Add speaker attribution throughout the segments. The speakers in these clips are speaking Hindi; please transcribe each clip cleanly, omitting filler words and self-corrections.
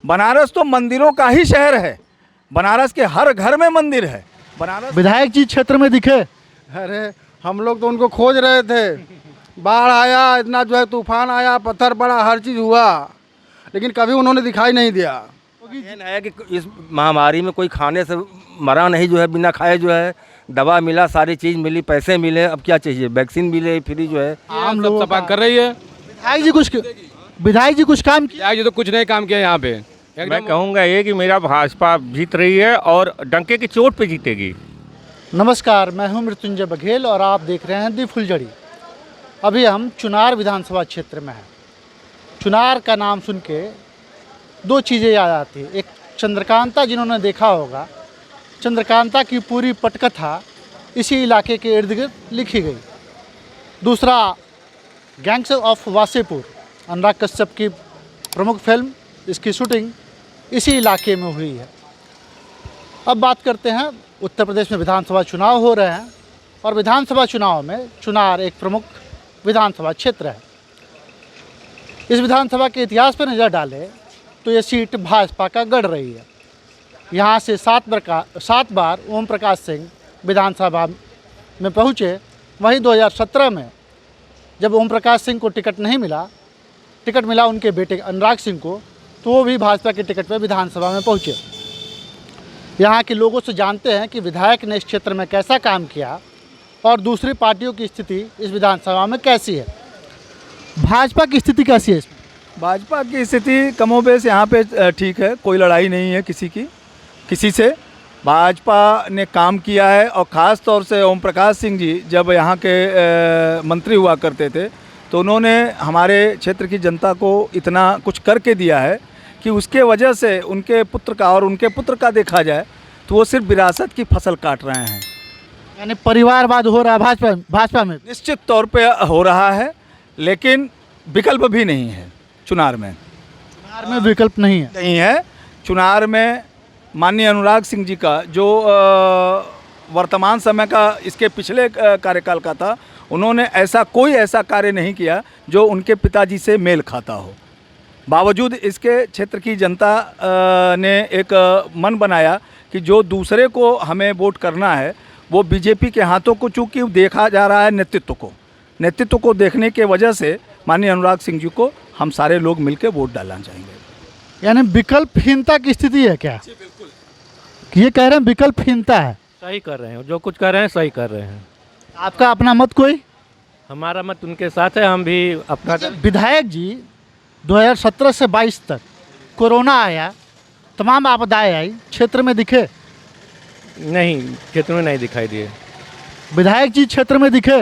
Speaker 1: बनारस तो मंदिरों का ही शहर है। बनारस के हर घर में मंदिर है। बनारस
Speaker 2: विधायक जी क्षेत्र में दिखे?
Speaker 3: अरे हम लोग तो उनको खोज रहे थे, बाढ़ आया, इतना जो है तूफान आया, पत्थर पड़ा, हर चीज़ हुआ, लेकिन कभी उन्होंने दिखाई नहीं दिया।
Speaker 4: ये है कि इस महामारी में कोई खाने से मरा नहीं, जो है बिना खाए जो है दवा मिला, सारी चीज़ मिली, पैसे मिले, अब क्या चाहिए, वैक्सीन मिले फ्री जो है।
Speaker 2: आम
Speaker 5: सब
Speaker 2: लोगों
Speaker 5: सफा
Speaker 2: का
Speaker 5: कर रही है।
Speaker 2: विधायक जी कुछ काम किया?
Speaker 5: जी तो कुछ नहीं काम किया यहाँ पे।
Speaker 6: मैं कहूँगा ये कि मेरा भाजपा जीत रही है और डंके की चोट पे जीतेगी।
Speaker 2: नमस्कार, मैं हूं मृत्युंजय बघेल और आप देख रहे हैं दी फुलझड़ी। अभी हम चुनार विधानसभा क्षेत्र में हैं। चुनार का नाम सुन के दो चीज़ें याद आती है। एक चंद्रकांता, जिन्होंने देखा होगा, चंद्रकांता की पूरी पटकथा इसी इलाके के इर्द गिर्द लिखी गई। दूसरा गैंग्स ऑफ वासेपुर, अनुराग कश्यप की प्रमुख फिल्म, इसकी शूटिंग इसी इलाके में हुई है। अब बात करते हैं, उत्तर प्रदेश में विधानसभा चुनाव हो रहे हैं और विधानसभा चुनाव में चुनार एक प्रमुख विधानसभा क्षेत्र है। इस विधानसभा के इतिहास पर नज़र डालें तो ये सीट भाजपा का गढ़ रही है। यहाँ से 7 बार ओम प्रकाश सिंह विधानसभा में पहुँचे। वहीं 2017 में जब ओम प्रकाश सिंह को टिकट नहीं मिला, टिकट मिला उनके बेटे अनुराग सिंह को, तो वो भी भाजपा के टिकट पर विधानसभा में पहुँचे। यहाँ के लोगों से जानते हैं कि विधायक ने इस क्षेत्र में कैसा काम किया और दूसरी पार्टियों की स्थिति इस विधानसभा में कैसी है। भाजपा की स्थिति कैसी है इसमें?
Speaker 1: भाजपा की स्थिति कमोबेश यहाँ पे ठीक है, कोई लड़ाई नहीं है किसी से। भाजपा ने काम किया है और ख़ास तौर से ओम प्रकाश सिंह जी जब यहाँ के मंत्री हुआ करते थे तो उन्होंने हमारे क्षेत्र की जनता को इतना कुछ करके दिया है कि उसके वजह से उनके पुत्र का और उनके पुत्र का देखा जाए तो वो सिर्फ विरासत की फसल काट रहे हैं।
Speaker 2: यानी परिवारवाद हो रहा है भाजपा में?
Speaker 1: निश्चित तौर पे हो रहा है, लेकिन विकल्प भी नहीं है चुनार में।
Speaker 2: चुनार में विकल्प नहीं है।
Speaker 1: चुनार में माननीय अनुराग सिंह जी का जो वर्तमान समय का इसके पिछले कार्यकाल का था, उन्होंने कोई ऐसा कार्य नहीं किया जो उनके पिताजी से मेल खाता हो। बावजूद इसके क्षेत्र की जनता ने एक मन बनाया कि जो दूसरे को हमें वोट करना है वो बीजेपी के हाथों को, चूँकि देखा जा रहा है नेतृत्व को देखने के वजह से माननीय अनुराग सिंह जी को हम सारे लोग मिलकर वोट डालना चाहेंगे।
Speaker 2: यानी विकल्पहीनता की स्थिति है क्या? जी बिल्कुल। ये कह रहे हैं विकल्पहीनता है।
Speaker 6: सही कर रहे हैं, जो कुछ कर रहे हैं सही कर रहे हैं।
Speaker 2: आपका अपना मत कोई?
Speaker 6: हमारा मत उनके साथ है, हम भी अपना।
Speaker 2: विधायक जी 2017 से 22 तक कोरोना आया, तमाम आपदाएं आई, क्षेत्र में दिखे?
Speaker 6: नहीं, क्षेत्र में नहीं दिखाई दिए।
Speaker 2: विधायक जी क्षेत्र में दिखे?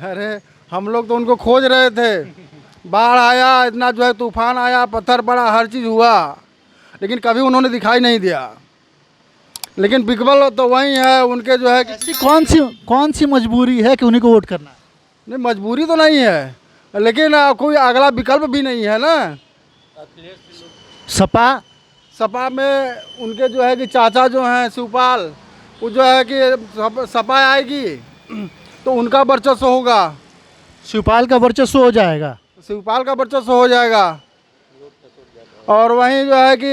Speaker 3: अरे हम लोग तो उनको खोज रहे थे, बाढ़ आया, इतना जो है तूफान आया, पत्थर पड़ा, हर चीज़ हुआ, लेकिन कभी उन्होंने दिखाई नहीं दिया। लेकिन विकल्प तो वही है उनके, जो है
Speaker 2: ऐसी कौन सी मजबूरी है कि उन्हीं को वोट करना है?
Speaker 3: नहीं, मजबूरी तो नहीं है, लेकिन कोई अगला विकल्प भी नहीं है ना।
Speaker 2: सपा
Speaker 3: में उनके जो है कि चाचा जो हैं शिवपाल, वो जो है कि सपा आएगी तो उनका वर्चस्व होगा।
Speaker 2: शिवपाल का वर्चस्व हो जाएगा?
Speaker 3: शिवपाल का वर्चस्व हो जाएगा। और वहीं जो है कि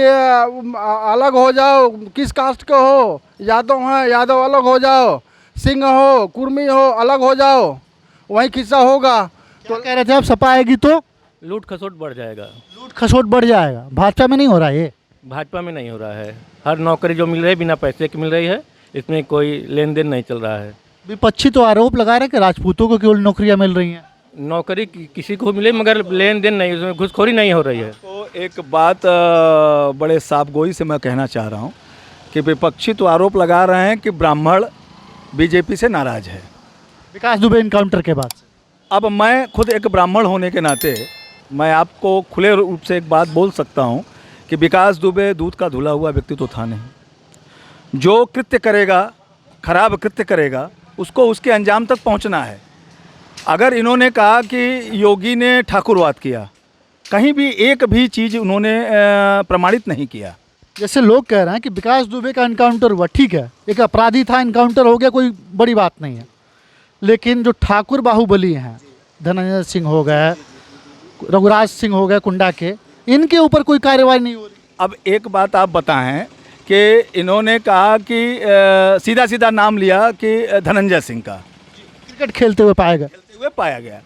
Speaker 3: अलग हो जाओ, किस कास्ट के हो, यादव हैं यादव अलग हो जाओ, सिंह हो कुर्मी हो अलग हो जाओ, वहीं किस्सा होगा।
Speaker 2: तो कह रहे थे आप सपा आएगी तो
Speaker 6: लूट खसोट बढ़ जाएगा।
Speaker 2: लूट खसोट बढ़ जाएगा। भाजपा में नहीं हो रहा ये?
Speaker 6: भाजपा में नहीं हो रहा है। हर नौकरी जो मिल रही है बिना पैसे की मिल रही है, इसमें कोई लेन देन नहीं चल रहा है।
Speaker 2: विपक्षी तो आरोप लगा रहे हैं कि राजपूतों को केवल नौकरियां मिल रही हैं।
Speaker 6: नौकरी किसी को मिले मगर लेन देन नहीं, उसमें घुसखोरी नहीं हो रही है।
Speaker 1: तो एक बात बड़े साफगोई से मैं कहना चाह रहा हूँ कि विपक्षी तो आरोप लगा रहे हैं कि ब्राह्मण बीजेपी से नाराज है
Speaker 2: विकास दुबे इनकाउंटर के बाद से।
Speaker 1: अब मैं खुद एक ब्राह्मण होने के नाते मैं आपको खुले रूप से एक बात बोल सकता हूँ कि विकास दुबे दूध का धुला हुआ व्यक्ति तो था नहीं। जो कृत्य करेगा, खराब कृत्य करेगा, उसको उसके अंजाम तक पहुँचना है। अगर इन्होंने कहा कि योगी ने ठाकुरवाद किया, कहीं भी एक भी चीज़ उन्होंने प्रमाणित नहीं किया।
Speaker 2: जैसे लोग कह रहे हैं कि विकास दुबे का इनकाउंटर हुआ, ठीक है, एक अपराधी था, इनकाउंटर हो गया, कोई बड़ी बात नहीं है। लेकिन जो ठाकुर बाहुबली हैं, धनंजय सिंह हो गए, रघुराज सिंह हो गए कुंडा के, इनके ऊपर कोई कार्रवाई नहीं हो रही।
Speaker 1: अब एक बात आप बताएं कि इन्होंने कहा कि सीधा सीधा नाम लिया कि धनंजय सिंह का
Speaker 2: क्रिकेट खेलते हुए पाएगा।
Speaker 1: खेलते हुए पाया गया।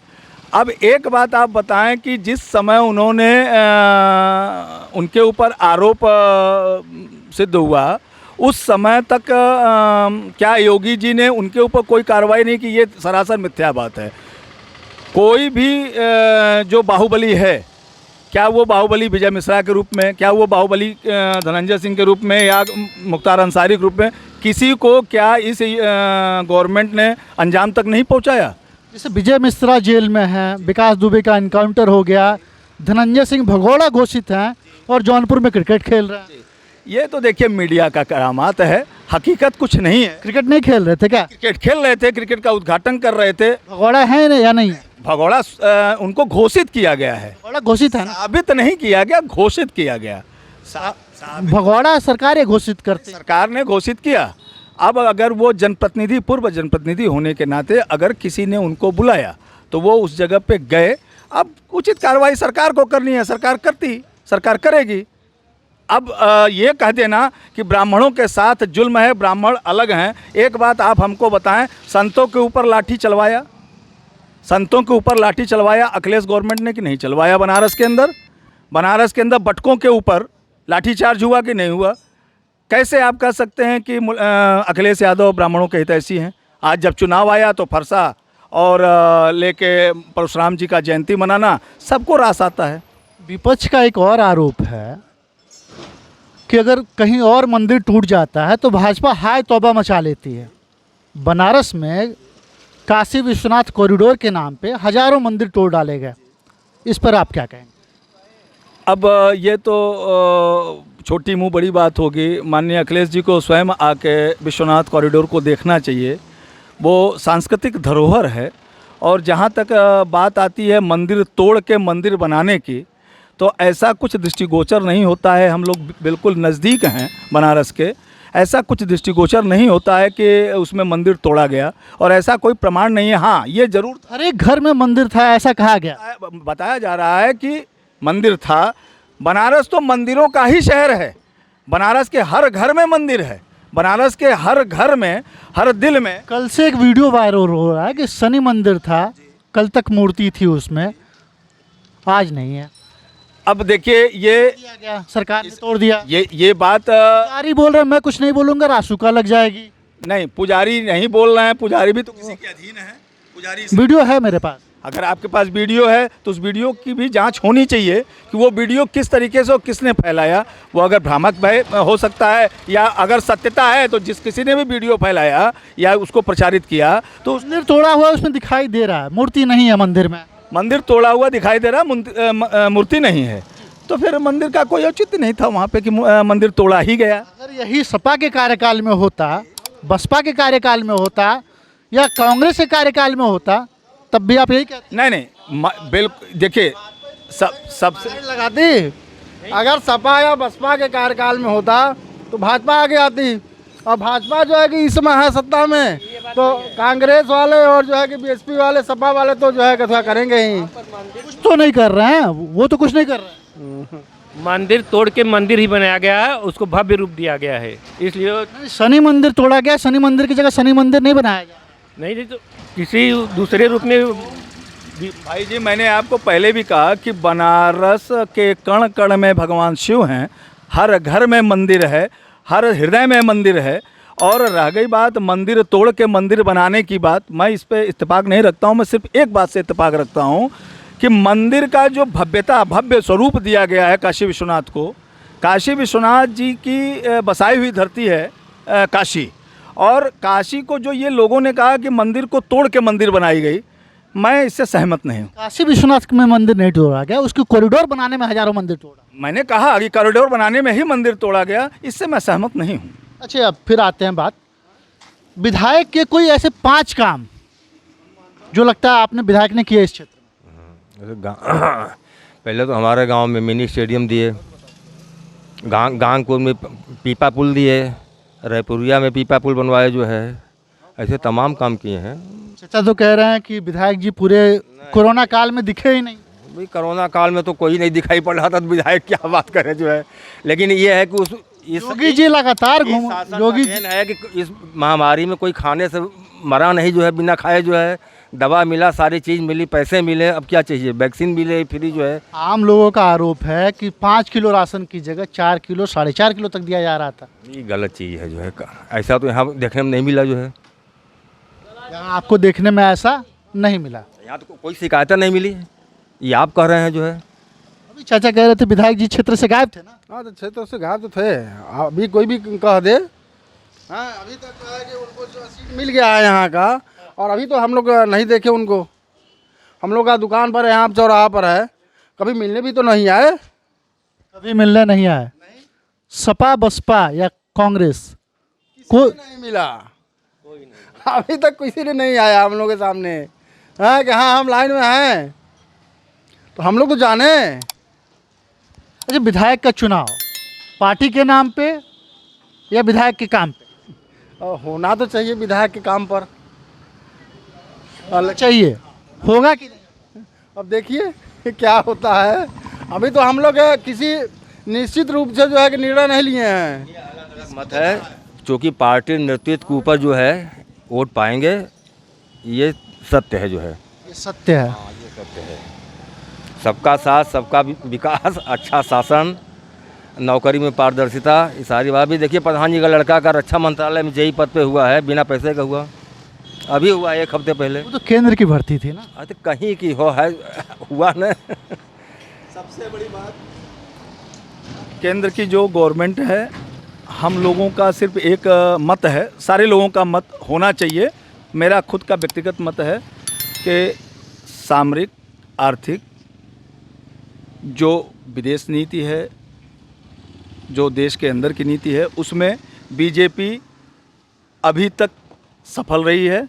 Speaker 1: अब एक बात आप बताएं कि जिस समय उन्होंने उनके ऊपर आरोप सिद्ध हुआ उस समय तक क्या योगी जी ने उनके ऊपर कोई कार्रवाई नहीं की? ये सरासर मिथ्या बात है। कोई भी जो बाहुबली है, क्या वो बाहुबली विजय मिश्रा के रूप में, क्या वो बाहुबली धनंजय सिंह के रूप में या मुख्तार अंसारी के रूप में, किसी को क्या इस गवर्नमेंट ने अंजाम तक नहीं पहुंचाया?
Speaker 2: जैसे विजय मिश्रा जेल में हैं, विकास दुबे का इनकाउंटर हो गया, धनंजय सिंह भगोड़ा घोषित हैं और जौनपुर में क्रिकेट खेल रहे हैं।
Speaker 1: ये तो देखिए मीडिया का करामात है, हकीकत कुछ नहीं है।
Speaker 2: क्रिकेट नहीं खेल रहे थे क्या?
Speaker 1: क्रिकेट खेल रहे थे, क्रिकेट का उद्घाटन कर रहे थे।
Speaker 2: भगोड़ा है या नहीं है?
Speaker 1: भगोड़ा उनको घोषित किया गया है,
Speaker 2: भगोड़ा घोषित है ना?
Speaker 1: साबित नहीं किया गया, घोषित किया गया।
Speaker 2: भगोड़ा सरकार घोषित करती है।
Speaker 1: सरकार ने घोषित किया। अब अगर वो जनप्रतिनिधि, पूर्व जनप्रतिनिधि होने के नाते अगर किसी ने उनको बुलाया तो वो उस जगह पे गए। अब उचित कार्रवाई सरकार को करनी है, सरकार करती, सरकार करेगी। अब ये कह देना कि ब्राह्मणों के साथ जुल्म है, ब्राह्मण अलग हैं। एक बात आप हमको बताएं, संतों के ऊपर लाठी चलवाया, संतों के ऊपर लाठी चलवाया अखिलेश गवर्नमेंट ने कि नहीं चलवाया? बनारस के अंदर बटकों के ऊपर लाठीचार्ज हुआ कि नहीं हुआ? कैसे आप कह सकते हैं कि अखिलेश यादव ब्राह्मणों के हितैषी हैं? आज जब चुनाव आया तो फरसा और लेके परशुराम जी का जयंती मनाना सबको रास आता है।
Speaker 2: विपक्ष का एक और आरोप है कि अगर कहीं और मंदिर टूट जाता है तो भाजपा हाय तौबा मचा लेती है। बनारस में काशी विश्वनाथ कॉरिडोर के नाम पे हजारों मंदिर तोड़ डाले गए, इस पर आप क्या कहेंगे?
Speaker 1: अब ये तो छोटी मुंह बड़ी बात होगी। माननीय अखिलेश जी को स्वयं आके विश्वनाथ कॉरिडोर को देखना चाहिए। वो सांस्कृतिक धरोहर है। और जहाँ तक बात आती है मंदिर तोड़ के मंदिर बनाने की, तो ऐसा कुछ दृष्टिगोचर नहीं होता है। हम लोग बिल्कुल नज़दीक हैं बनारस के, ऐसा कुछ दृष्टिगोचर नहीं होता है कि उसमें मंदिर तोड़ा गया और ऐसा कोई प्रमाण नहीं है। हाँ, ये जरूर
Speaker 2: हर एक घर में मंदिर था ऐसा कहा गया,
Speaker 1: बताया जा रहा है कि मंदिर था। बनारस तो मंदिरों का ही शहर है। बनारस के हर घर में मंदिर है। बनारस के हर घर में, हर दिल में।
Speaker 2: कल से एक वीडियो वायरल हो रहा है कि शनि मंदिर था, कल तक मूर्ति थी उसमें, आज नहीं है।
Speaker 1: अब देखिए ये
Speaker 2: गया, सरकार ने तोड़ दिया।
Speaker 1: ये बात
Speaker 2: पुजारी बोल रहे हैं मैं कुछ नहीं बोलूंगा, रासुका लग जाएगी।
Speaker 1: नहीं, पुजारी नहीं बोल रहे हैं। पुजारी भी तो किसी के अधीन है। पुजारी
Speaker 2: वीडियो है मेरे पास।
Speaker 1: अगर आपके पास वीडियो है तो उस वीडियो की भी जांच होनी चाहिए कि वो वीडियो किस तरीके से और किसने फैलाया। वो अगर भ्रामक हो सकता है या अगर सत्यता है तो जिस किसी ने भी वीडियो फैलाया या उसको प्रचारित किया तो
Speaker 2: मंदिर तोड़ा हुआ उसमें दिखाई दे रहा है, मूर्ति नहीं है मंदिर में।
Speaker 1: मंदिर तोड़ा हुआ दिखाई दे रहा, मूर्ति नहीं है, तो फिर मंदिर का कोई औचित्य नहीं था वहाँ पे कि मंदिर तोड़ा ही गया।
Speaker 2: अगर यही सपा के कार्यकाल में होता, बसपा के कार्यकाल में होता या कांग्रेस के कार्यकाल में होता तब भी आप यही कहते?
Speaker 1: नहीं, बिल्कुल। देखिए सबसे
Speaker 3: लगाती, अगर सपा या बसपा के कार्यकाल में होता तो भाजपा आगे आती। और भाजपा जो है कि इस समय है सत्ता में, तो कांग्रेस वाले और जो है कि बीएसपी वाले, सपा वाले तो जो है कथा करेंगे ही।
Speaker 2: कुछ तो नहीं कर रहे हैं, वो तो कुछ नहीं कर रहे हैं।
Speaker 6: मंदिर तोड़ के मंदिर ही बनाया गया है, उसको भव्य रूप दिया गया है, इसलिए
Speaker 2: शनि मंदिर तोड़ा गया, शनि मंदिर की जगह शनि मंदिर नहीं बनाया गया।
Speaker 6: नहीं तो किसी दूसरे रूप में।
Speaker 1: भाई जी, मैंने आपको पहले भी कहा कि बनारस के कण कण में भगवान शिव हैं, हर घर में मंदिर है, हर हृदय में मंदिर है। और रह गई बात मंदिर तोड़ के मंदिर बनाने की बात, मैं इस पे इत्तेफाक नहीं रखता हूँ। मैं सिर्फ एक बात से इत्तेफाक रखता हूँ कि मंदिर का जो भव्य स्वरूप दिया गया है काशी विश्वनाथ को, काशी विश्वनाथ जी की बसाई हुई धरती है काशी, और काशी को जो ये लोगों ने कहा कि मंदिर को तोड़ के मंदिर बनाई गई, मैं इससे सहमत नहीं हूँ।
Speaker 2: काशी विश्वनाथ में मंदिर नहीं तोड़ा गया, उसकी कॉरिडोर बनाने में हजारों मंदिर तोड़ा।
Speaker 1: मैंने कहा कि कॉरिडोर बनाने में ही मंदिर तोड़ा गया, इससे मैं सहमत नहीं हूँ।
Speaker 2: अच्छा, अब फिर आते हैं बात, विधायक के कोई ऐसे 5 काम जो लगता है आपने विधायक ने किया इस क्षेत्र में?
Speaker 4: पहले तो हमारे गांव में मिनी स्टेडियम दिए, गांगपुर में पीपा पुल दिए, रायपुरिया में पीपा पुल बनवाए जो है, ऐसे तमाम काम किए हैं।
Speaker 2: चाचा तो कह रहे हैं कि विधायक जी पूरे कोरोना काल में दिखे ही नहीं।
Speaker 4: भाई कोरोना काल में तो कोई नहीं दिखाई पड़ रहा था, तो विधायक क्या बात करें जो है। लेकिन ये है कि
Speaker 2: योगी जी लगातार घूम योगी जी
Speaker 4: है कि इस महामारी में कोई खाने से मरा नहीं जो है, बिना खाए जो है। दवा मिला, सारी चीज़ मिली, पैसे मिले, अब क्या चाहिए, वैक्सीन मिले फ्री जो है।
Speaker 2: आम लोगों का आरोप है कि 5 किलो राशन की जगह 4 किलो 4.5 किलो तक दिया जा रहा था।
Speaker 4: ये गलत चीज़ है जो है, ऐसा तो यहाँ देखने में नहीं मिला जो है।
Speaker 2: यहाँ आपको देखने में ऐसा नहीं मिला।
Speaker 4: यहाँ तो कोई शिकायत नहीं मिली, ये आप कह रहे हैं जो है।
Speaker 2: अभी चाचा कह रहे थे विधायक जी क्षेत्र से गायब थे ना।
Speaker 3: हाँ तो क्षेत्र से गायब तो थे, अभी कोई भी कह दे। हाँ अभी तक तो है कि उनको जो सीट मिल गया है यहाँ का, और अभी तो हम लोग नहीं देखे उनको। हम लोग का दुकान पर है, यहाँ चौराहा पर है, कभी मिलने भी तो नहीं आए।
Speaker 2: कभी मिलने नहीं आए। सपा बसपा या कांग्रेस को
Speaker 3: नहीं मिला, अभी तक किसी ने नहीं आया हम लोग के सामने। हाँ कि हाँ हम लाइन में हैं, तो हम लोग तो जाने।
Speaker 2: अच्छा, विधायक का चुनाव पार्टी के नाम पे या विधायक के काम पे?
Speaker 3: और होना तो चाहिए विधायक के काम पर।
Speaker 2: चाहिए, होगा कि नहीं?
Speaker 3: अब देखिए क्या होता है। अभी तो हम लोग किसी निश्चित रूप से जो है कि निर्णय नहीं लिए हैं।
Speaker 4: मत है क्योंकि पार्टी नेतृत्व के ऊपर जो है वोट पाएंगे, ये सत्य है जो है।
Speaker 2: ये सत्य है।
Speaker 4: ये सत्य है। सबका साथ, सबका विकास, अच्छा शासन, नौकरी में पारदर्शिता, ये सारी बात। भी देखिए प्रधान जी का लड़का का रक्षा मंत्रालय में जेई पद पे हुआ है, बिना पैसे का हुआ, अभी हुआ 1 हफ्ते पहले।
Speaker 2: वो तो केंद्र की भर्ती थी ना।
Speaker 4: अरे कहीं की हो है, हुआ ना।
Speaker 1: केंद्र की जो गवर्नमेंट है, हम लोगों का सिर्फ एक मत है, सारे लोगों का मत होना चाहिए। मेरा खुद का व्यक्तिगत मत है कि सामरिक, आर्थिक, जो विदेश नीति है, जो देश के अंदर की नीति है, उसमें बीजेपी अभी तक सफल रही है।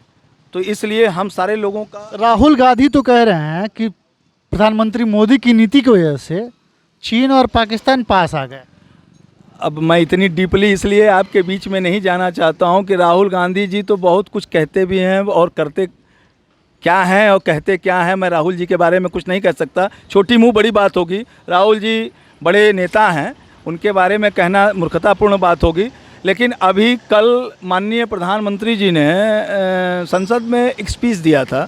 Speaker 1: तो इसलिए हम सारे लोगों का
Speaker 2: राहुल गांधी तो कह रहे हैं कि प्रधानमंत्री मोदी की नीति की वजह से चीन और पाकिस्तान पास आ गए।
Speaker 1: अब मैं इतनी डीपली इसलिए आपके बीच में नहीं जाना चाहता हूं कि राहुल गांधी जी तो बहुत कुछ कहते भी हैं और करते क्या हैं और कहते क्या हैं। मैं राहुल जी के बारे में कुछ नहीं कह सकता, छोटी मुंह बड़ी बात होगी। राहुल जी बड़े नेता हैं, उनके बारे में कहना मूर्खतापूर्ण बात होगी। लेकिन अभी कल माननीय प्रधानमंत्री जी ने संसद में एक स्पीच दिया था,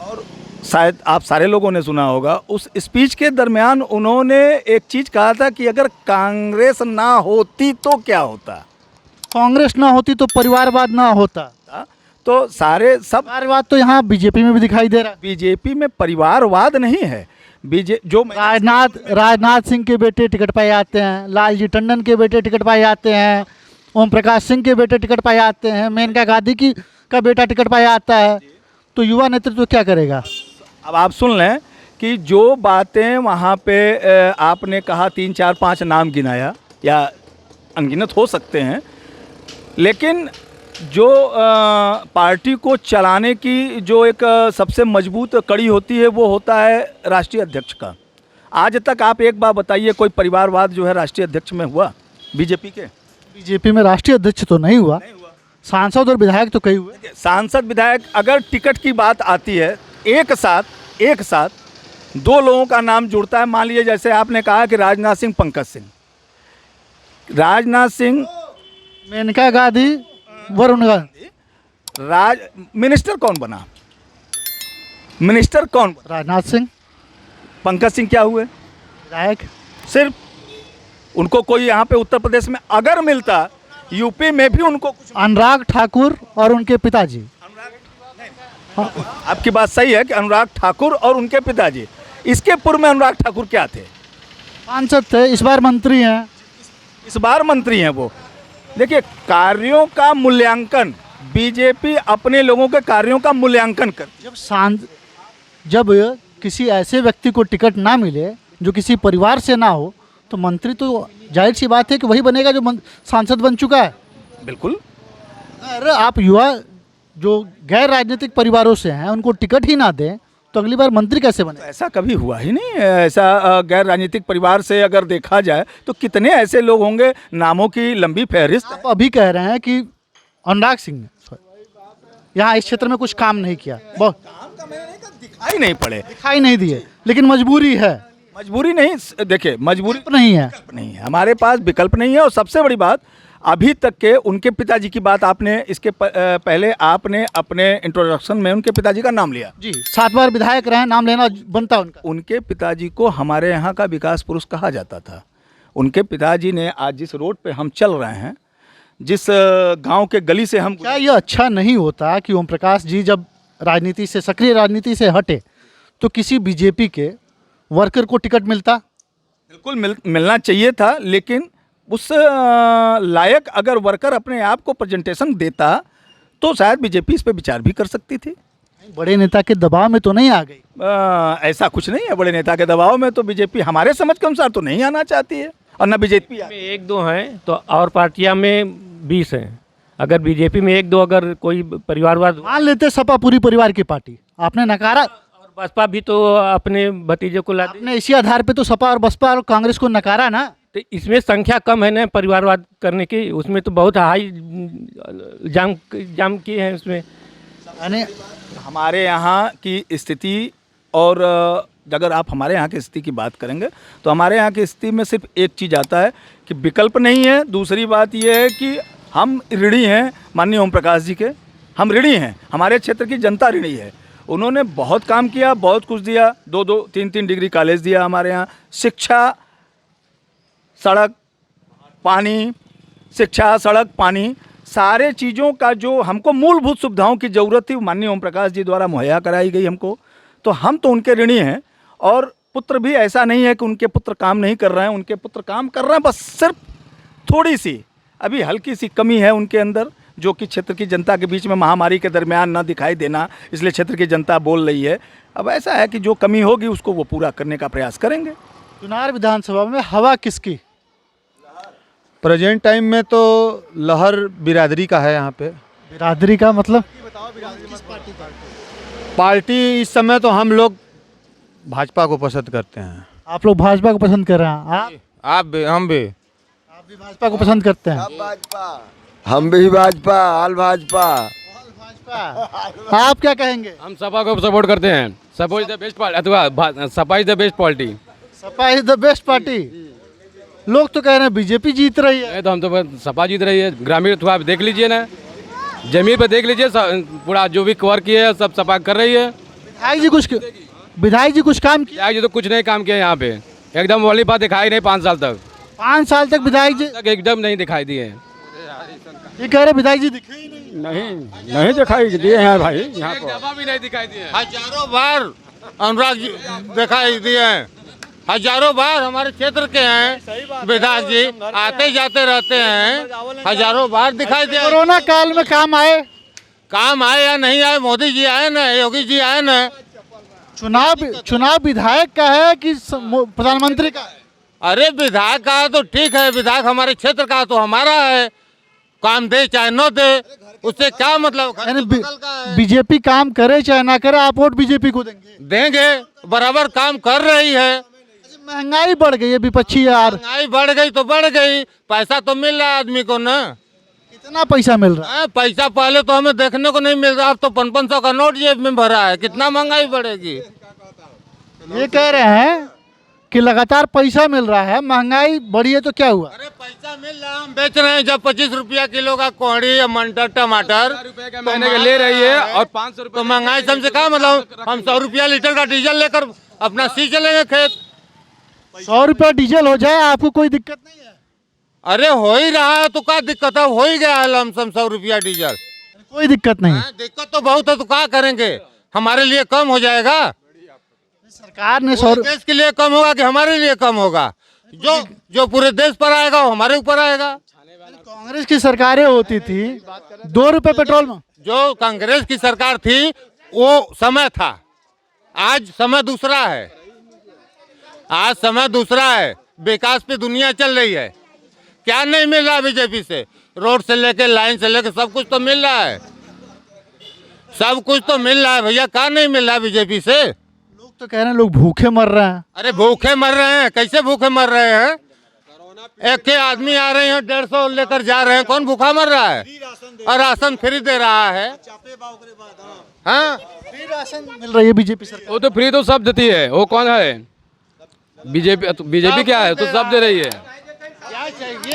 Speaker 1: और शायद आप सारे लोगों ने सुना होगा। उस स्पीच के दरमियान उन्होंने एक चीज़ कहा था कि अगर कांग्रेस ना होती तो क्या होता।
Speaker 2: कांग्रेस ना होती तो परिवारवाद ना होता।
Speaker 1: तो सारे सब
Speaker 2: परिवारवाद तो यहाँ बीजेपी में भी दिखाई दे रहा है।
Speaker 1: बीजेपी में परिवारवाद नहीं है। जो
Speaker 2: राजनाथ सिंह के बेटे टिकट पाए जाते हैं, लालजी टंडन के बेटे टिकट पाए जाते हैं, ओम प्रकाश सिंह के बेटे टिकट पाए जाते हैं, मेनका गांधी का बेटा टिकट पाया जाता है। तो युवा नेतृत्व क्या करेगा?
Speaker 1: अब आप सुन लें कि जो बातें वहाँ पे आपने कहा, 3 4 5 नाम गिनाया या अनगिनत हो सकते हैं, लेकिन जो पार्टी को चलाने की जो एक सबसे मजबूत कड़ी होती है वो होता है राष्ट्रीय अध्यक्ष का। आज तक आप एक बार बताइए कोई परिवारवाद जो है राष्ट्रीय अध्यक्ष में हुआ बीजेपी के?
Speaker 2: बीजेपी में राष्ट्रीय अध्यक्ष तो नहीं हुआ, सांसद और विधायक तो कई हुए।
Speaker 1: सांसद विधायक अगर टिकट की बात आती है, एक साथ 2 लोगों का नाम जुड़ता है। मान लीजिए जैसे आपने कहा कि राजनाथ सिंह, पंकज सिंह, राजनाथ सिंह,
Speaker 2: मेनका गांधी, वरुण गांधी,
Speaker 1: मिनिस्टर कौन बना? मिनिस्टर कौन बना?
Speaker 2: राजनाथ सिंह।
Speaker 1: पंकज सिंह क्या हुए?
Speaker 2: विधायक।
Speaker 1: सिर्फ उनको कोई यहाँ पे उत्तर प्रदेश में अगर मिलता, यूपी में भी उनको कुछ।
Speaker 2: अनुराग ठाकुर और उनके पिताजी।
Speaker 1: आपकी बात सही है कि अनुराग ठाकुर और उनके पिताजी। इसके पूर्व में अनुराग ठाकुर क्या थे?
Speaker 2: सांसद थे, इस बार मंत्री हैं।
Speaker 1: इस बार मंत्री हैं वो। देखिए, कार्यों का मूल्यांकन, बीजेपी अपने लोगों के कार्यों का मूल्यांकन करती है।
Speaker 2: जब किसी ऐसे व्यक्ति को टिकट ना मिले जो किसी परिवार से ना हो, तो मंत्री तो जाहिर सी बात है कि वही बनेगा जो सांसद बन चुका है।
Speaker 1: बिल्कुल।
Speaker 2: अरे आप युवा जो गैर राजनीतिक परिवारों से हैं उनको टिकट ही ना दें तो अगली बार मंत्री कैसे बने?
Speaker 1: ऐसा कभी हुआ ही नहीं है। ऐसा गैर राजनीतिक परिवार से अगर देखा जाए तो कितने ऐसे लोग होंगे, नामों की लंबी फहरिस्त।
Speaker 2: आप अभी कह रहे हैं कि अनुराग सिंह ने यहाँ इस क्षेत्र में कुछ काम नहीं किया। बहुत
Speaker 1: दिखाई नहीं पड़े।
Speaker 2: दिखाई नहीं दिए, लेकिन मजबूरी है,
Speaker 1: मजबूरी नहीं, देखिए मजबूरी
Speaker 2: नहीं है।
Speaker 1: नहीं है, हमारे पास विकल्प नहीं है। और सबसे बड़ी बात, अभी तक के उनके पिताजी की बात आपने इसके पहले आपने अपने इंट्रोडक्शन में उनके पिताजी का नाम लिया।
Speaker 2: जी, 7 बार विधायक रहे, नाम लेना बनता उनका।
Speaker 1: उनके पिताजी को हमारे यहाँ का विकास पुरुष कहा जाता था। उनके पिताजी ने आज जिस रोड पे हम चल रहे हैं, जिस गांव के गली से हम,
Speaker 2: क्या यह अच्छा नहीं होता कि ओम प्रकाश जी जब राजनीति से, सक्रिय राजनीति से हटे, तो किसी बीजेपी के वर्कर को टिकट मिलता?
Speaker 1: बिल्कुल मिलना चाहिए था, लेकिन उस लायक अगर वर्कर अपने आप को प्रेजेंटेशन देता तो शायद बीजेपी इस पे विचार भी कर सकती थी।
Speaker 2: बड़े नेता के दबाव में तो नहीं आ गई?
Speaker 1: ऐसा कुछ नहीं है, बड़े नेता के दबाव में तो बीजेपी हमारे समझ के अनुसार तो नहीं आना चाहती है, और न बीजेपी।
Speaker 6: में 1-2 हैं तो और पार्टियां में 20 हैं। अगर बीजेपी में 1-2 अगर कोई परिवारवाद,
Speaker 2: मान लेते सपा पूरी परिवार की पार्टी, आपने नकारा।
Speaker 6: और बसपा भी तो अपने भतीजे को ला दी।
Speaker 2: आपने इसी आधार पे तो सपा और बसपा और कांग्रेस को नकारा ना।
Speaker 6: तो इसमें संख्या कम है ना परिवारवाद करने की, उसमें तो बहुत हाई जाम किए हैं उसमें।
Speaker 2: यानी
Speaker 1: हमारे यहाँ की स्थिति, और अगर आप हमारे यहाँ की स्थिति की बात करेंगे तो हमारे यहाँ की स्थिति में सिर्फ एक चीज़ आता है कि विकल्प नहीं है। दूसरी बात यह है कि हम ऋणी हैं माननीय ओम प्रकाश जी के, हम ऋणी हैं, हमारे क्षेत्र की जनता ऋणी है। उन्होंने बहुत काम किया, बहुत कुछ दिया, 2-2, 3-3 डिग्री कॉलेज दिया हमारे यहाँ, शिक्षा, सड़क, पानी, शिक्षा, सड़क, पानी, सारे चीज़ों का जो हमको मूलभूत सुविधाओं की ज़रूरत थी, माननीय ओम प्रकाश जी द्वारा मुहैया कराई गई हमको। तो हम तो उनके ऋणी हैं। और पुत्र भी ऐसा नहीं है कि उनके पुत्र काम नहीं कर रहे हैं, उनके पुत्र काम कर रहे हैं, बस सिर्फ थोड़ी सी अभी हल्की सी कमी है उनके अंदर, जो कि क्षेत्र की जनता के बीच में महामारी के दरमियान न दिखाई देना, इसलिए क्षेत्र की जनता बोल रही है। अब ऐसा है कि जो कमी होगी उसको वो पूरा करने का प्रयास करेंगे।
Speaker 2: चुनार विधानसभा में हवा किसकी?
Speaker 5: प्रेजेंट टाइम में तो लहर बिरादरी का है यहाँ पे।
Speaker 2: बिरादरी का मतलब?
Speaker 5: पार्टी इस समय तो हम लोग भाजपा को पसंद करते हैं।
Speaker 2: आप लोग भाजपा को पसंद कर रहे हैं?
Speaker 5: आप भी, हम भी।
Speaker 2: आप भी भाजपा को पसंद करते हैं?
Speaker 7: हम भी भाजपा, ऑल भाजपा।
Speaker 2: आप क्या कहेंगे?
Speaker 8: हम सपा को सपोर्ट करते हैं। Sapa is the best party, अथवा Sapa is the best party.
Speaker 2: Sapa is the best party. लोग तो कह रहे हैं बीजेपी जीत रही है।
Speaker 8: तो हम तो सपा जीत रही है। ग्रामीण थोड़ा देख लीजिए ना, जमीन पे देख लीजिए, पूरा जो भी कवर किए है सब सपा कर रही है।
Speaker 2: विधायक जी कुछ काम किया?
Speaker 8: विधायक जी तो कुछ नहीं काम किया यहाँ पे, एकदम वाली बात दिखाई नहीं 5 साल तक।
Speaker 2: 5 साल तक विधायक जी
Speaker 8: एकदम नहीं दिखाई दिए।
Speaker 2: ये कह रहे विधायक जी दिखे ही
Speaker 9: नहीं दिखाई दिए हैं भाई, यहाँ
Speaker 8: एक दफा भी नहीं दिखाई दिए।
Speaker 10: हजारों बार अनुराग जी दिखाई दिए हैं, हजारों बार हमारे क्षेत्र के हैं विधायक जी, आते जाते रहते हैं, हजारों बार दिखाई दिए।
Speaker 2: कोरोना काल में काम आए
Speaker 10: या नहीं आए, मोदी जी आए ना, योगी जी आए ना।
Speaker 2: चुनाव विधायक का है कि प्रधानमंत्री का?
Speaker 10: अरे विधायक का तो ठीक है, विधायक हमारे क्षेत्र का तो हमारा है, काम दे चाहे न दे, उससे क्या मतलब।
Speaker 2: बीजेपी काम करे चाहे ना करे, आप वोट बीजेपी को
Speaker 10: देंगे, बराबर काम कर रही है।
Speaker 2: महंगाई बढ़ गई है विपक्षी यार।
Speaker 10: महंगाई बढ़ गई तो बढ़ गई, पैसा तो मिल रहा है आदमी को ना।
Speaker 2: कितना पैसा मिल रहा है?
Speaker 10: पैसा पहले तो हमें देखने को नहीं मिल रहा, अब तो 500 का नोट जेब में भरा है, कितना महंगाई बढ़ेगी।
Speaker 2: ये कह रहे हैं कि लगातार पैसा मिल रहा है, महंगाई बढ़ी है तो क्या हुआ?
Speaker 10: अरे पैसा मिल रहा है, हम बेच रहे हैं। जब 25 रुपया किलो का कोहड़ी या मटर टमाटर
Speaker 8: महीने के ले रही है और 500 रुपये
Speaker 10: तो महंगाई समझे क्या मतलब। हम 100 रुपया लीटर का डीजल लेकर अपना सी चलेंगे खेत।
Speaker 2: 100 रुपया डीजल हो जाए आपको कोई दिक्कत नहीं है?
Speaker 10: अरे हो ही रहा है तो क्या दिक्कत है, हो ही गया है लमसम 100 रुपया डीजल,
Speaker 2: कोई दिक्कत नहीं।
Speaker 10: दिक्कत तो बहुत है, तो क्या करेंगे, हमारे लिए कम हो जाएगा।
Speaker 2: सरकार ने
Speaker 10: देश के लिए कम होगा कि हमारे लिए कम होगा? जो पूरे देश पर आएगा वो हमारे ऊपर आएगा।
Speaker 2: कांग्रेस की सरकारें होती थी 2 रुपए पेट्रोल में।
Speaker 10: जो कांग्रेस की सरकार थी वो समय था, आज समय दूसरा है। आज समय दूसरा है, विकास पे दुनिया चल रही है। क्या नहीं मिल रहा बीजेपी से? रोड से लेके लाइन से लेके सब कुछ तो मिल रहा है, सब कुछ तो मिल रहा है भैया। क्या नहीं मिल रहा बीजेपी से?
Speaker 2: लोग तो कह रहे हैं लोग भूखे मर रहे हैं।
Speaker 10: अरे भूखे मर रहे हैं, कैसे भूखे मर रहे हैं? एक के आदमी आ रहे हैं 150 लेकर जा रहे हैं, कौन भूखा मर रहा है? और राशन फ्री दे रहा है। हाँ,
Speaker 2: फ्री राशन मिल रही है बीजेपी सरकार।
Speaker 8: वो तो फ्री तो सब देती है, वो कौन है? बीजेपी क्या है? तो सब दे रही है।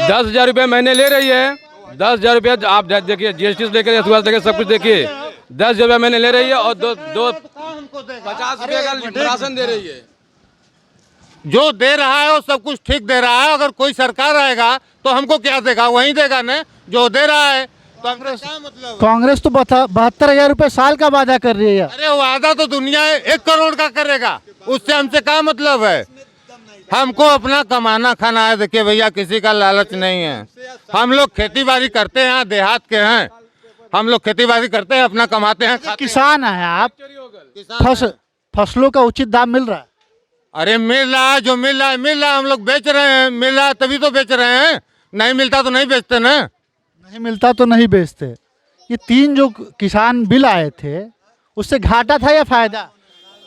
Speaker 8: 10,000 रुपये महीने ले रही है। 10,000 रुपये आप देखिए, GST से लेकर देखिए, सब कुछ देखिए। 10,000 रुपये महीने ले रही है और 50 रुपये का राशन दे रही है।
Speaker 10: जो दे रहा है वो सब कुछ ठीक दे रहा है। अगर कोई सरकार आएगा तो हमको क्या देगा? वही देगा ना जो दे रहा है। तो क्या मतलब?
Speaker 2: कांग्रेस तो 72,000 रुपये साल का वादा कर रही है।
Speaker 10: अरे वादा तो दुनिया 1 करोड़ का करेगा, उससे हमसे क्या मतलब है? हमको अपना कमाना खाना है। देखिए भैया, किसी का लालच नहीं है। हम लोग खेती बाड़ी करते हैं, देहात के हैं हम लोग, खेती बाड़ी करते हैं, अपना कमाते हैं, खाते हैं।
Speaker 2: किसान है आप, फसलों का उचित दाम मिल रहा है?
Speaker 10: अरे मिल रहा है, जो मिल रहा है मिल रहा है। हम लोग बेच रहे हैं, मिल रहा है तभी तो बेच रहे हैं। नहीं मिलता तो नहीं बेचते ना।
Speaker 2: नहीं मिलता तो नहीं बेचते। ये 3 जो किसान बिल आए थे, उससे घाटा था या फायदा?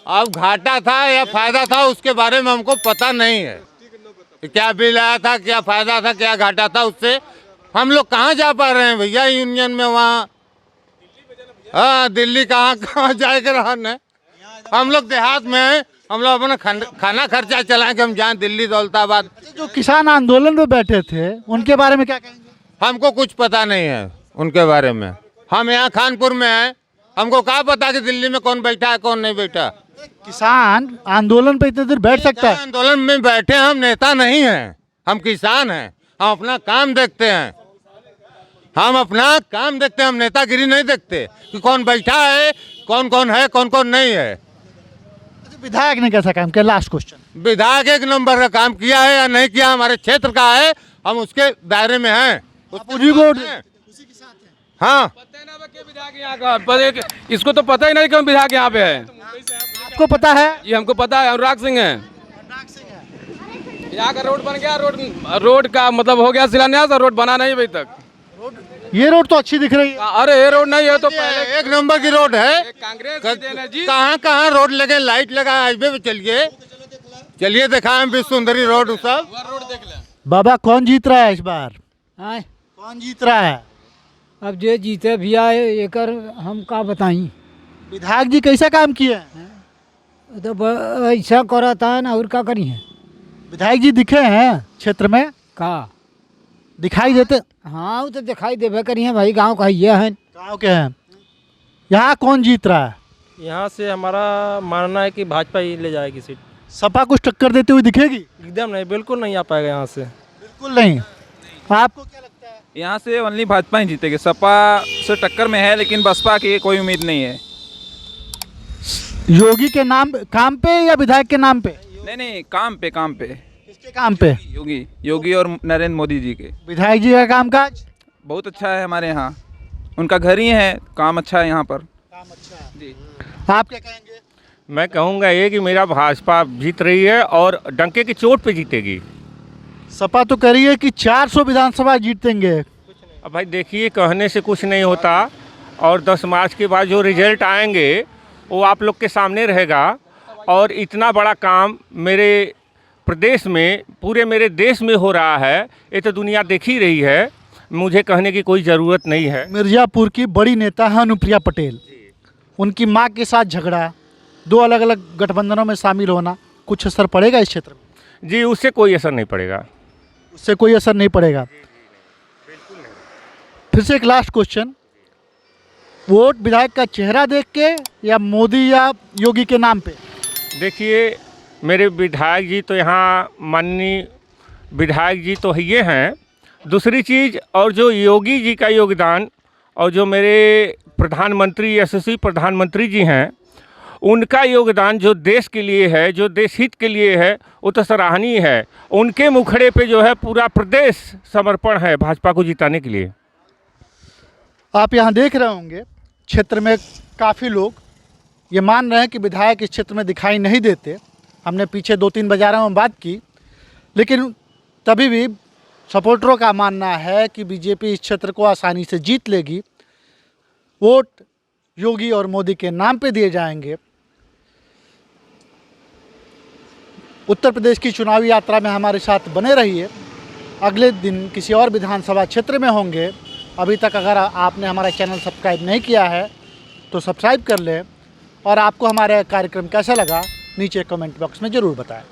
Speaker 10: अब घाटा था या फायदा था उसके बारे में हमको पता नहीं है। क्या बिल आया था, क्या फायदा था, क्या घाटा था, उससे हम लोग कहाँ जा पा रहे हैं भैया यूनियन में? वहाँ हाँ, दिल्ली कहाँ जाएगा रहने? हम लोग देहात में हैं, हम लोग अपना खाना खर्चा चलाएं कि हम जाएं दिल्ली दौलताबाद।
Speaker 2: जो किसान आंदोलन में बैठे थे, उनके बारे में क्या कहेंगे?
Speaker 10: हमको कुछ पता नहीं है उनके बारे में। हम यहाँ खानपुर में हैं, हमको क्या पता कि दिल्ली में कौन बैठा है कौन नहीं बैठा।
Speaker 2: किसान आंदोलन पे इतने देर बैठ सकता है?
Speaker 10: आंदोलन में बैठे हम नेता नहीं हैं, हम किसान हैं। हम अपना काम देखते हैं, हम अपना काम देखते हैं। हम नेतागिरी नहीं देखते कि कौन बैठा है, कौन कौन है, कौन कौन नहीं है।
Speaker 2: विधायक ने कैसा काम किया? Last question.
Speaker 10: विधायक 1 नंबर का काम किया है या नहीं किया, हमारे क्षेत्र का है, हम उसके दायरे में हैं। हाँ,
Speaker 8: इसको तो पता ही नहीं कि हम विधायक यहाँ पे है।
Speaker 2: आपको पता है?
Speaker 8: ये हमको पता है, अनुराग सिंह है। यहाँ का रोड बन गया, रोड का मतलब हो गया शिलान्यास, और रोड बना नहीं अभी तक।
Speaker 2: ये रोड तो अच्छी दिख रही है।
Speaker 8: अरे ये रोड नहीं है तो पहले
Speaker 10: 1 नंबर की रोड है।
Speaker 8: कांग्रेस जी
Speaker 10: कहाँ कहाँ रोड लगे, लाइट लगा, हाईवे पे चलिए दिखाएं विश्व सुंदरी रोड सब।
Speaker 8: रोड देख ले।
Speaker 2: बाबा कौन जीत रहा है इस बार?
Speaker 11: आए
Speaker 2: कौन जीत रहा है?
Speaker 11: अब जे जीते भी आए एकर हम का बताई।
Speaker 2: विधायक जी कैसा काम किए हैं?
Speaker 11: तो ऐसा करा था ना, और क्या करी है?
Speaker 2: विधायक जी दिखे हैं क्षेत्र में?
Speaker 11: का
Speaker 2: दिखाई देते?
Speaker 11: हाँ, वो तो दिखाई देवे करी है भाई, गांव का ये है।
Speaker 2: गाँव के हैं। यहाँ कौन जीत रहा है?
Speaker 12: यहाँ से हमारा मानना है कि भाजपा ही ले जाएगी सीट।
Speaker 2: सपा कुछ टक्कर देते हुए दिखेगी?
Speaker 12: एकदम नहीं, बिल्कुल नहीं आ पाएगा यहाँ से।
Speaker 2: बिल्कुल नहीं। आपको क्या लगता है?
Speaker 13: यहाँ से ओनली भाजपा ही जीतेगी। सपा से टक्कर में है, लेकिन बसपा की कोई उम्मीद नहीं है।
Speaker 2: योगी के नाम काम पे या विधायक के नाम पे?
Speaker 13: नहीं, काम पे।
Speaker 2: किसके काम पे?
Speaker 13: योगी और नरेंद्र मोदी जी के।
Speaker 2: विधायक जी का कामकाज
Speaker 13: बहुत अच्छा है हमारे यहाँ, उनका घर ही है, काम अच्छा है यहाँ पर।
Speaker 2: काम अच्छा है
Speaker 13: जी।
Speaker 2: आप क्या कहेंगे?
Speaker 14: मैं कहूँगा ये कि मेरा भाजपा जीत रही है और डंके की चोट पे जीतेगी।
Speaker 2: सपा तो कह रही है कि 400 विधानसभा जीतेंगे।
Speaker 14: अब भाई देखिए, कहने से कुछ नहीं होता, और 10 मार्च के बाद जो रिजल्ट आएंगे वो आप लोग के सामने रहेगा। और इतना बड़ा काम मेरे प्रदेश में, पूरे मेरे देश में हो रहा है, ये तो दुनिया देख ही रही है, मुझे कहने की कोई ज़रूरत नहीं है।
Speaker 2: मिर्ज़ापुर की बड़ी नेता है अनुप्रिया पटेल, उनकी मां के साथ झगड़ा, 2 अलग अलग गठबंधनों में शामिल होना, कुछ असर पड़ेगा इस क्षेत्र में?
Speaker 14: जी, उससे कोई असर नहीं पड़ेगा।
Speaker 2: उससे कोई असर नहीं पड़ेगा। फिर से एक लास्ट क्वेश्चन, वोट विधायक का चेहरा देख के या मोदी या योगी के नाम पे?
Speaker 14: देखिए, मेरे विधायक जी तो यहाँ माननीय विधायक जी तो ये हैं। दूसरी चीज़, और जो योगी जी का योगदान, और जो मेरे प्रधानमंत्री, यशस्वी प्रधानमंत्री जी हैं, उनका योगदान जो देश के लिए है, जो देश हित के लिए है, वो तो सराहनीय है। उनके मुखड़े पे जो है पूरा प्रदेश समर्पण है भाजपा को जिताने के लिए।
Speaker 2: आप यहाँ देख रहे होंगे क्षेत्र में काफ़ी लोग ये मान रहे हैं कि विधायक इस क्षेत्र में दिखाई नहीं देते। हमने पीछे 2-3 बाज़ारों में बात की, लेकिन तभी भी सपोर्टरों का मानना है कि बीजेपी इस क्षेत्र को आसानी से जीत लेगी। वोट योगी और मोदी के नाम पे दिए जाएंगे। उत्तर प्रदेश की चुनावी यात्रा में हमारे साथ बने रहिए। अगले दिन किसी और विधानसभा क्षेत्र में होंगे। अभी तक अगर आपने हमारा चैनल सब्सक्राइब नहीं किया है तो सब्सक्राइब कर लें और आपको हमारा कार्यक्रम कैसा लगा नीचे कमेंट बॉक्स में ज़रूर बताएं।